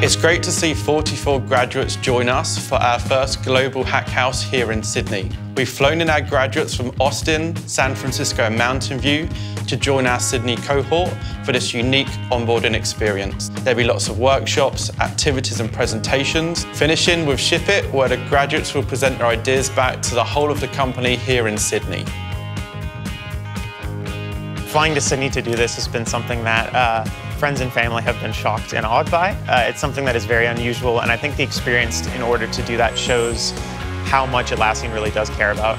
It's great to see 44 graduates join us for our first global hack house here in Sydney. We've flown in our graduates from Austin, San Francisco and Mountain View to join our Sydney cohort for this unique onboarding experience. There'll be lots of workshops, activities and presentations, finishing with ShipIt, where the graduates will present their ideas back to the whole of the company here in Sydney. Flying to Sydney to do this has been something that friends and family have been shocked and awed by. It's something that is very unusual, and I think the experience in order to do that shows how much Atlassian really does care about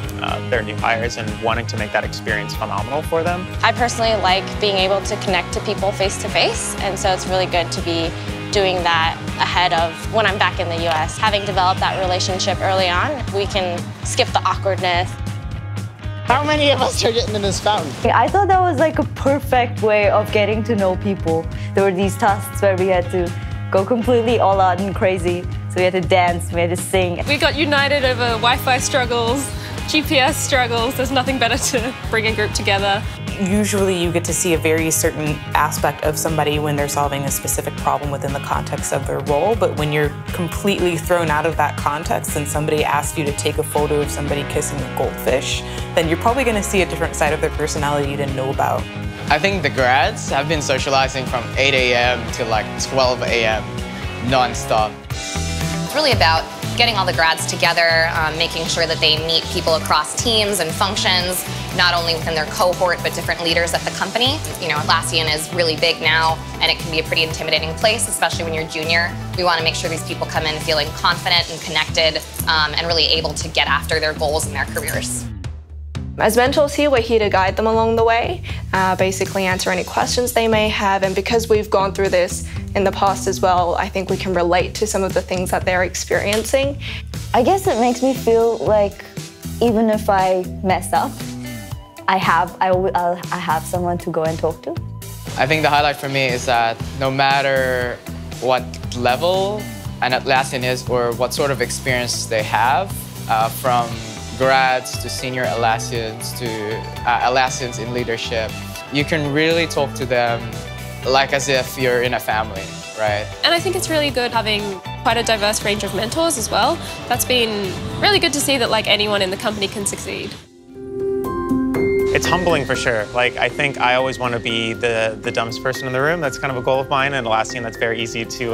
their new hires and wanting to make that experience phenomenal for them. I personally like being able to connect to people face to face, and so it's really good to be doing that ahead of when I'm back in the US. Having developed that relationship early on, we can skip the awkwardness. How many of us are getting in this fountain? I thought that was like a perfect way of getting to know people. There were these tasks where we had to go completely all out and crazy. So we had to dance, we had to sing. We got united over Wi-Fi struggles, GPS struggles. There's nothing better to bring a group together. Usually you get to see a very certain aspect of somebody when they're solving a specific problem within the context of their role, but when you're completely thrown out of that context and somebody asks you to take a photo of somebody kissing a goldfish, then you're probably going to see a different side of their personality you didn't know about. I think the grads have been socializing from 8 a.m. to like 12 a.m. non-stop. It's really about getting all the grads together, making sure that they meet people across teams and functions, not only within their cohort, but different leaders at the company. You know, Atlassian is really big now, and it can be a pretty intimidating place, especially when you're junior. We want to make sure these people come in feeling confident and connected, and really able to get after their goals in their careers. As mentors here, we're here to guide them along the way, basically answer any questions they may have, and because we've gone through this in the past as well, I think we can relate to some of the things that they're experiencing. I guess it makes me feel like even if I mess up, I have someone to go and talk to. I think the highlight for me is that no matter what level an Atlassian is or what sort of experience they have, from grads to senior Atlassians to Atlassians in leadership, you can really talk to them like as if you're in a family, right? And I think it's really good having quite a diverse range of mentors as well. That's been really good to see that like anyone in the company can succeed. It's humbling for sure. Like, I think I always want to be the dumbest person in the room. That's kind of a goal of mine, and Atlassian, that's very easy to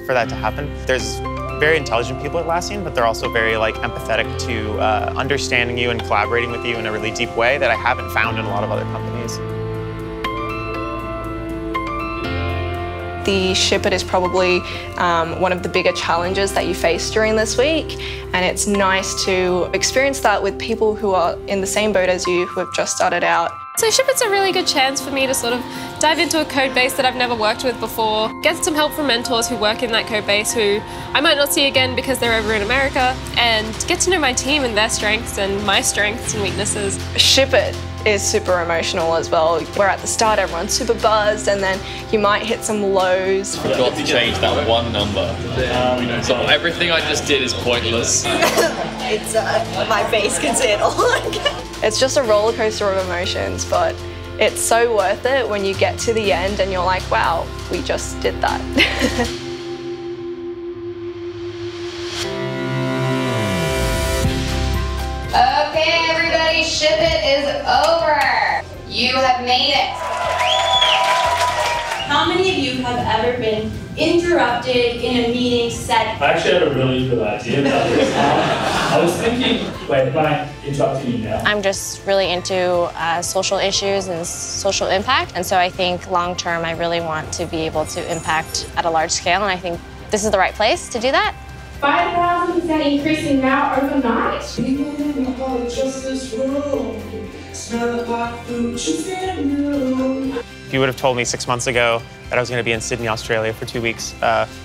for that to happen. There's very intelligent people at Atlassian, but they're also very like empathetic to understanding you and collaborating with you in a really deep way that I haven't found in a lot of other companies. The ShipIt is probably one of the bigger challenges that you face during this week, and it's nice to experience that with people who are in the same boat as you, who have just started out. So ShipIt's a really good chance for me to sort of dive into a code base that I've never worked with before, get some help from mentors who work in that code base who I might not see again because they're over in America, and get to know my team and their strengths and my strengths and weaknesses. ShipIt is super emotional as well. Where at the start everyone's super buzzed, and then you might hit some lows. I've got to change that one number. So everything I just did is pointless. It's my face can say it all. It's just a roller coaster of emotions, but it's so worth it when you get to the end and you're like, wow, we just did that. Okay, everybody, ShipIt is over. You have made it. How many of you have ever been interrupted in a meeting set? I actually had a really good idea about this. I was thinking, wait, when I interrupted you now? I'm just really into social issues and social impact, and so I think long term I really want to be able to impact at a large scale, and I think this is the right place to do that. 5,000% increasing now overnight. If you would have told me 6 months ago that I was going to be in Sydney, Australia for 2 weeks,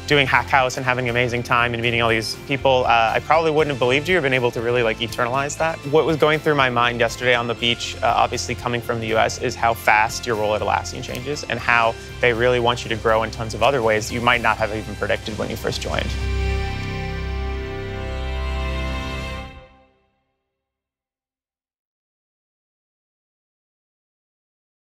doing HackHouse and having an amazing time and meeting all these people, I probably wouldn't have believed you or been able to really like eternalize that. What was going through my mind yesterday on the beach, obviously coming from the US, is how fast your role at Atlassian changes and how they really want you to grow in tons of other ways you might not have even predicted when you first joined.